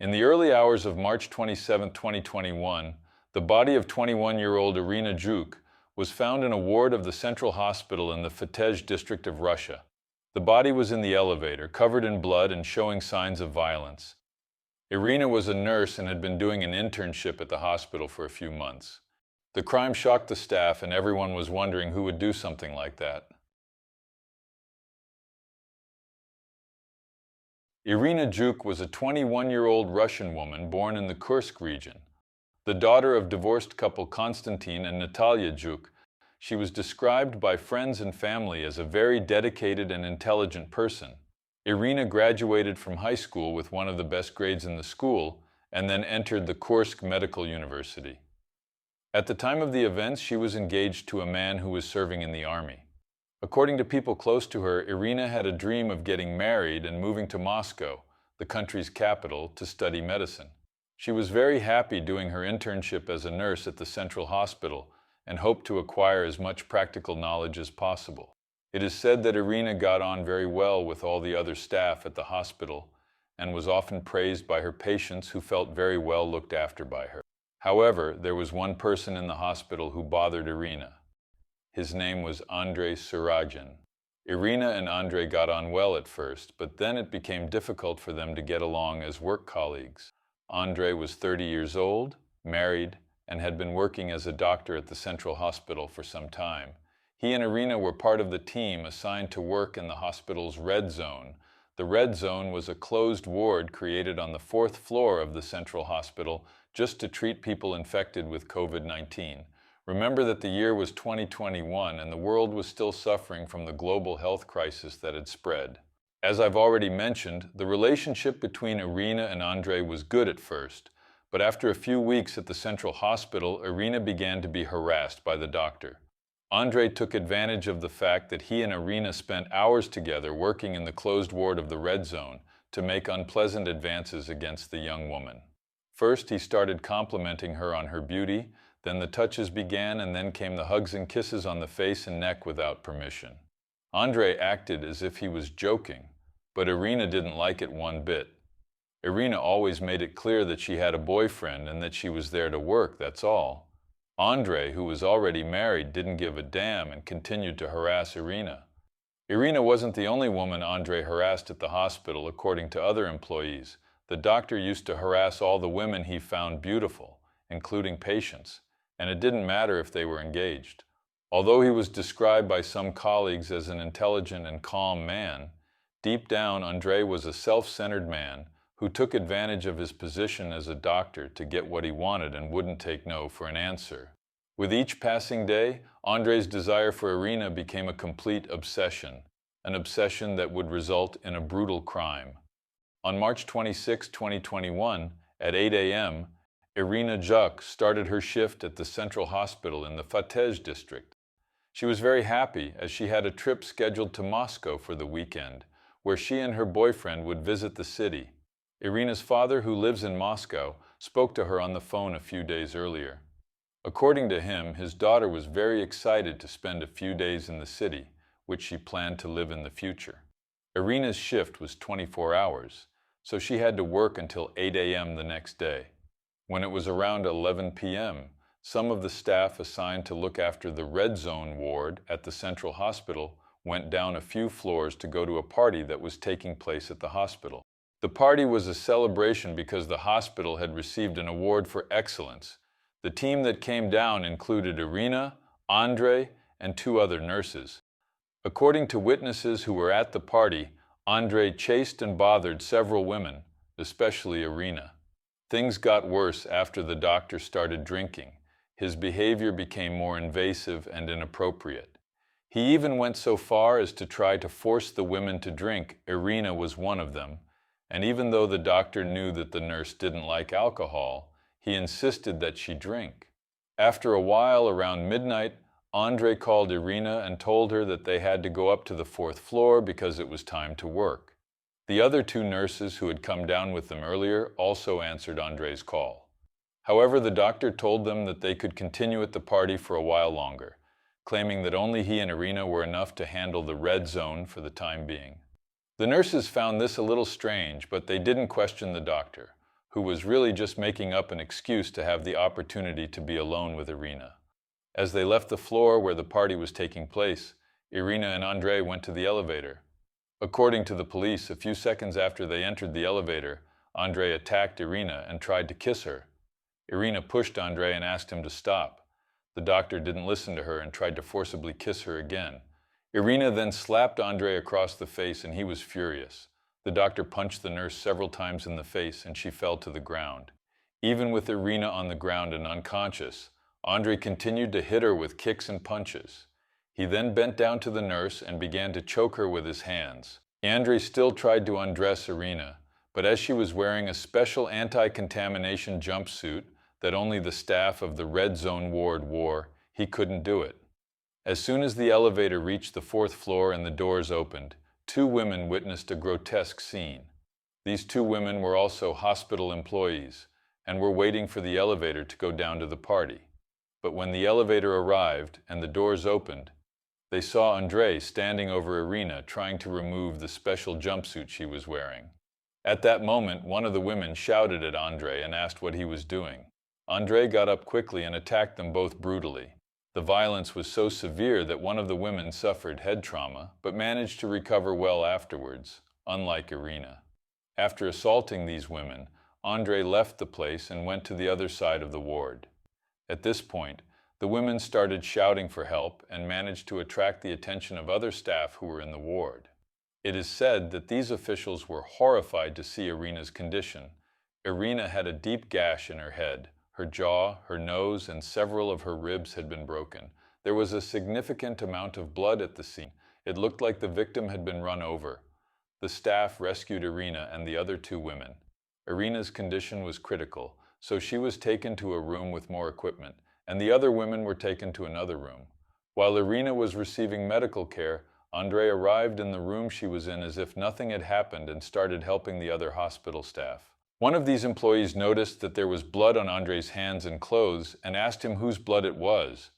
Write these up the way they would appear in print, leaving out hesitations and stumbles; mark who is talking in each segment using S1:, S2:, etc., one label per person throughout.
S1: In the early hours of March 27, 2021, the body of 21-year-old Irina Zhuk was found in a ward of the Central Hospital in the Fatezh district of Russia. The body was in the elevator, covered in blood and showing signs of violence. Irina was a nurse and had been doing an internship at the hospital for a few months. The crime shocked the staff, and everyone was wondering who would do something like that. Irina Zhuk was a 21-year-old Russian woman born in the Kursk region. The daughter of divorced couple Konstantin and Natalia Zhuk, she was described by friends and family as a very dedicated and intelligent person. Irina graduated from high school with one of the best grades in the school and then entered the Kursk Medical University. At the time of the events, she was engaged to a man who was serving in the army. According to people close to her, Irina had a dream of getting married and moving to Moscow, the country's capital, to study medicine. She was very happy doing her internship as a nurse at the Central Hospital and hoped to acquire as much practical knowledge as possible. It is said that Irina got on very well with all the other staff at the hospital and was often praised by her patients, who felt very well looked after by her. However, there was one person in the hospital who bothered Irina. His name was Andrei Suragin. Irina and Andrei got on well at first, but then it became difficult for them to get along as work colleagues. Andrei was 30 years old, married, and had been working as a doctor at the Central Hospital for some time. He and Irina were part of the team assigned to work in the hospital's Red Zone. The Red Zone was a closed ward created on the 4th floor of the Central Hospital just to treat people infected with COVID-19. Remember that the year was 2021 and the world was still suffering from the global health crisis that had spread. As I've already mentioned, the relationship between Irina and Andrei was good at first, but after a few weeks at the Central Hospital, Irina began to be harassed by the doctor. Andrei took advantage of the fact that he and Irina spent hours together working in the closed ward of the Red Zone to make unpleasant advances against the young woman. First, he started complimenting her on her beauty, then the touches began, and then came the hugs and kisses on the face and neck without permission. Andrei acted as if he was joking, but Irina didn't like it one bit. Irina always made it clear that she had a boyfriend and that she was there to work, that's all. Andrei, who was already married, didn't give a damn and continued to harass Irina. Irina wasn't the only woman Andrei harassed at the hospital, according to other employees. The doctor used to harass all the women he found beautiful, including patients, and it didn't matter if they were engaged. Although he was described by some colleagues as an intelligent and calm man, deep down Andrei was a self-centered man who took advantage of his position as a doctor to get what he wanted and wouldn't take no for an answer. With each passing day, Andrei's desire for Irina became a complete obsession, an obsession that would result in a brutal crime. On March 26, 2021, at 8 a.m., Irina Zhuk started her shift at the Central Hospital in the Fatezh district. She was very happy as she had a trip scheduled to Moscow for the weekend, where she and her boyfriend would visit the city. Irina's father, who lives in Moscow, spoke to her on the phone a few days earlier. According to him, his daughter was very excited to spend a few days in the city, which she planned to live in the future. Irina's shift was 24 hours, so she had to work until 8 a.m. the next day. When it was around 11 p.m., some of the staff assigned to look after the Red Zone ward at the Central Hospital went down a few floors to go to a party that was taking place at the hospital. The party was a celebration because the hospital had received an award for excellence. The team that came down included Irina, Andrei, and 2 other nurses. According to witnesses who were at the party, Andrei chased and bothered several women, especially Irina. Things got worse after the doctor started drinking. His behavior became more invasive and inappropriate. He even went so far as to try to force the women to drink. Irina was one of them, and even though the doctor knew that the nurse didn't like alcohol, he insisted that she drink. After a while, around midnight, Andrei called Irina and told her that they had to go up to the 4th floor because it was time to work. The other 2 nurses who had come down with them earlier also answered Andrei's call. However, the doctor told them that they could continue at the party for a while longer, claiming that only he and Irina were enough to handle the Red Zone for the time being. The nurses found this a little strange, but they didn't question the doctor, who was really just making up an excuse to have the opportunity to be alone with Irina. As they left the floor where the party was taking place, Irina and Andrei went to the elevator. According to the police, a few seconds after they entered the elevator, Andrei attacked Irina and tried to kiss her. Irina pushed Andrei and asked him to stop. The doctor didn't listen to her and tried to forcibly kiss her again. Irina then slapped Andrei across the face and he was furious. The doctor punched the nurse several times in the face and she fell to the ground. Even with Irina on the ground and unconscious, Andrei continued to hit her with kicks and punches. He then bent down to the nurse and began to choke her with his hands. Andrei still tried to undress Irina, but as she was wearing a special anti-contamination jumpsuit that only the staff of the Red Zone ward wore, he couldn't do it. As soon as the elevator reached the 4th floor and the doors opened, 2 women witnessed a grotesque scene. These 2 women were also hospital employees and were waiting for the elevator to go down to the party. But when the elevator arrived and the doors opened, they saw Andrei standing over Irina trying to remove the special jumpsuit she was wearing. At that moment, one of the women shouted at Andrei and asked what he was doing. Andrei got up quickly and attacked them both brutally. The violence was so severe that one of the women suffered head trauma, but managed to recover well afterwards, unlike Irina. After assaulting these women, Andrei left the place and went to the other side of the ward. At this point, the women started shouting for help and managed to attract the attention of other staff who were in the ward. It is said that these officials were horrified to see Irina's condition. Irina had a deep gash in her head. Her jaw, her nose, and several of her ribs had been broken. There was a significant amount of blood at the scene. It looked like the victim had been run over. The staff rescued Irina and the other 2 women. Irina's condition was critical, so she was taken to a room with more equipment, and the other women were taken to another room. While Irina was receiving medical care, Andrei arrived in the room she was in as if nothing had happened and started helping the other hospital staff. One of these employees noticed that there was blood on Andrei's hands and clothes and asked him whose blood it was.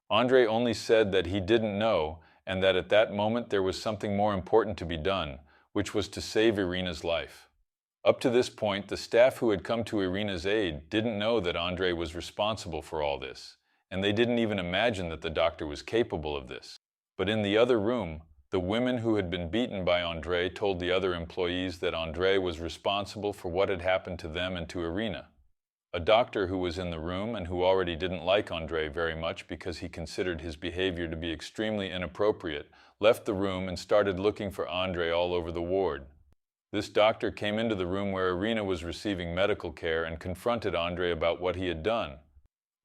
S1: Andrei only said that he didn't know and that at that moment there was something more important to be done, which was to save Irina's life. Up to this point, the staff who had come to Irina's aid didn't know that Andrei was responsible for all this, and they didn't even imagine that the doctor was capable of this. But in the other room, the women who had been beaten by Andrei told the other employees that Andrei was responsible for what had happened to them and to Irina. A doctor who was in the room and who already didn't like Andrei very much because he considered his behavior to be extremely inappropriate, left the room and started looking for Andrei all over the ward. This doctor came into the room where Irina was receiving medical care and confronted Andrei about what he had done.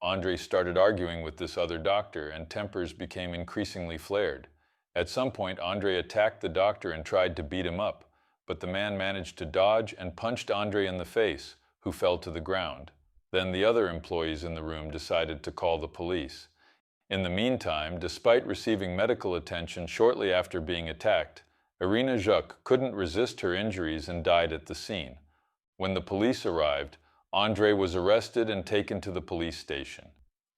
S1: Andrei started arguing with this other doctor and tempers became increasingly flared. At some point, Andrei attacked the doctor and tried to beat him up, but the man managed to dodge and punched Andrei in the face, who fell to the ground. Then the other employees in the room decided to call the police. In the meantime, despite receiving medical attention shortly after being attacked, Irina Zhuk couldn't resist her injuries and died at the scene. When the police arrived, Andrei was arrested and taken to the police station.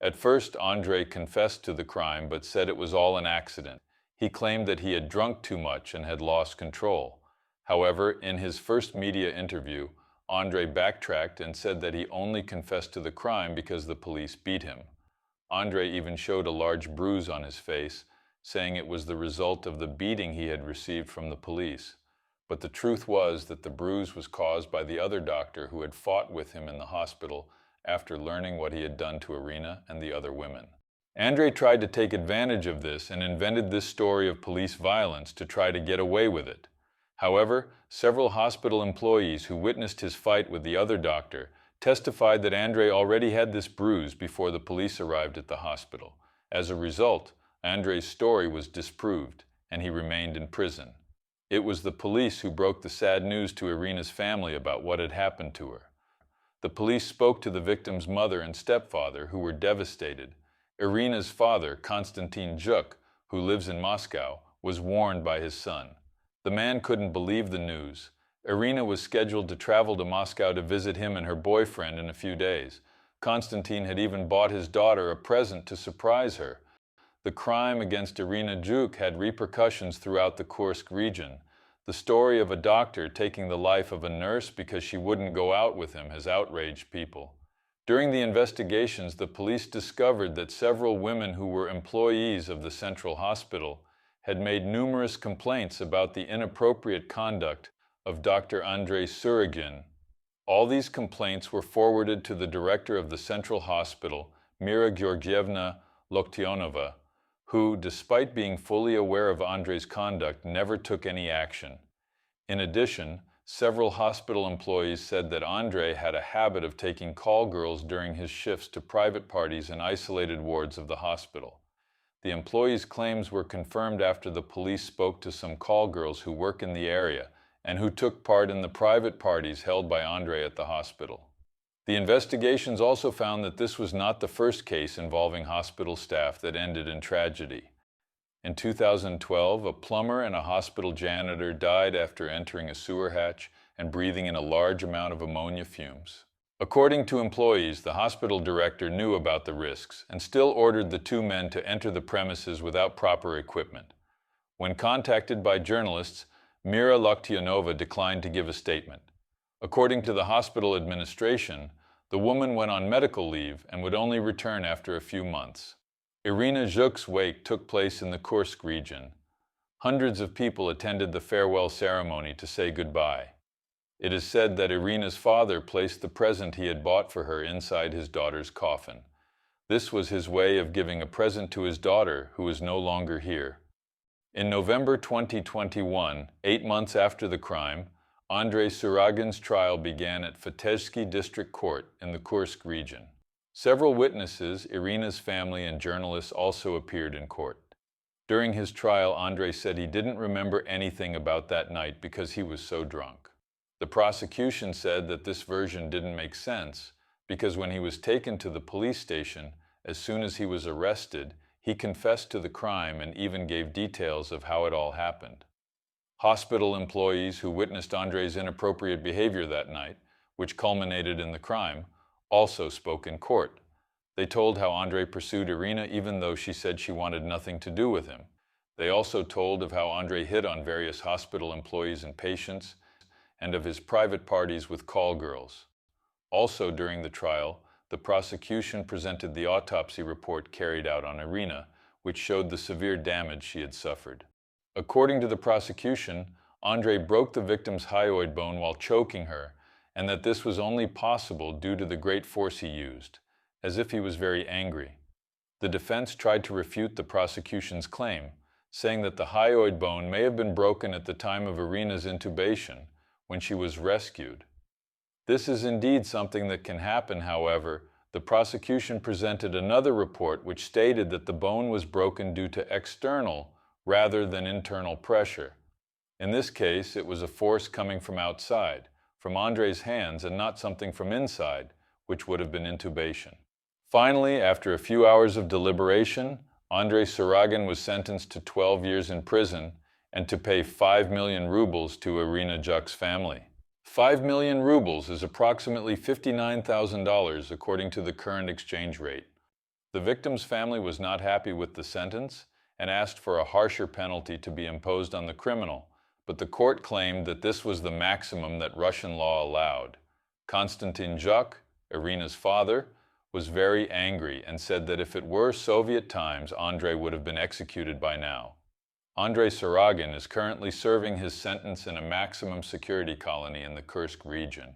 S1: At first, Andrei confessed to the crime but said it was all an accident. He claimed that he had drunk too much and had lost control. However, in his first media interview, Andrei backtracked and said that he only confessed to the crime because the police beat him. Andrei even showed a large bruise on his face, saying it was the result of the beating he had received from the police. But the truth was that the bruise was caused by the other doctor who had fought with him in the hospital after learning what he had done to Irina and the other women. Andrei tried to take advantage of this and invented this story of police violence to try to get away with it. However, several hospital employees who witnessed his fight with the other doctor testified that Andrei already had this bruise before the police arrived at the hospital. As a result, Andrei's story was disproved, and he remained in prison. It was the police who broke the sad news to Irina's family about what had happened to her. The police spoke to the victim's mother and stepfather, who were devastated. Irina's father, Konstantin Zhuk, who lives in Moscow, was warned by his son. The man couldn't believe the news. Irina was scheduled to travel to Moscow to visit him and her boyfriend in a few days. Konstantin had even bought his daughter a present to surprise her. The crime against Irina Zhuk had repercussions throughout the Kursk region. The story of a doctor taking the life of a nurse because she wouldn't go out with him has outraged people. During the investigations, the police discovered that several women who were employees of the Central Hospital had made numerous complaints about the inappropriate conduct of Dr. Andrei Surogin. All these complaints were forwarded to the director of the Central Hospital, Mira Georgievna Loktionova, who, despite being fully aware of Andrei's conduct, never took any action. In addition, several hospital employees said that Andrei had a habit of taking call girls during his shifts to private parties in isolated wards of the hospital. The employees' claims were confirmed after the police spoke to some call girls who work in the area and who took part in the private parties held by Andrei at the hospital. The investigations also found that this was not the first case involving hospital staff that ended in tragedy. In 2012, a plumber and a hospital janitor died after entering a sewer hatch and breathing in a large amount of ammonia fumes. According to employees, the hospital director knew about the risks and still ordered the two men to enter the premises without proper equipment. When contacted by journalists, Mira Loktionova declined to give a statement. According to the hospital administration, the woman went on medical leave and would only return after a few months. Irina Zhuk's wake took place in the Kursk region. Hundreds of people attended the farewell ceremony to say goodbye. It is said that Irina's father placed the present he had bought for her inside his daughter's coffin. This was his way of giving a present to his daughter, who is no longer here. In November 2021, 8 months after the crime, Andrei Surogin's trial began at Fatezh District Court in the Kursk region. Several witnesses, Irina's family and journalists also appeared in court. During his trial, Andrei said he didn't remember anything about that night because he was so drunk. The prosecution said that this version didn't make sense because when he was taken to the police station, as soon as he was arrested, he confessed to the crime and even gave details of how it all happened. Hospital employees who witnessed Andrei's inappropriate behavior that night, which culminated in the crime, also spoke in court. They told how Andrei pursued Irina even though she said she wanted nothing to do with him. They also told of how Andrei hit on various hospital employees and patients, and of his private parties with call girls. Also during the trial, the prosecution presented the autopsy report carried out on Irina, which showed the severe damage she had suffered. According to the prosecution, Andrei broke the victim's hyoid bone while choking her, and that this was only possible due to the great force he used, as if he was very angry. The defense tried to refute the prosecution's claim, saying that the hyoid bone may have been broken at the time of Irina's intubation, when she was rescued. This is indeed something that can happen, however. The prosecution presented another report which stated that the bone was broken due to external rather than internal pressure. In this case, it was a force coming from outside, from Andrei's hands, and not something from inside, which would have been intubation. Finally, after a few hours of deliberation, Andrei Surogin was sentenced to 12 years in prison and to pay 5 million rubles to Irina Zhuk's family. 5 million rubles is approximately $59,000 according to the current exchange rate. The victim's family was not happy with the sentence and asked for a harsher penalty to be imposed on the criminal, but the court claimed that this was the maximum that Russian law allowed. Konstantin Zhuk, Irina's father, was very angry and said that if it were Soviet times, Andrei would have been executed by now. Andrei Surogin is currently serving his sentence in a maximum security colony in the Kursk region.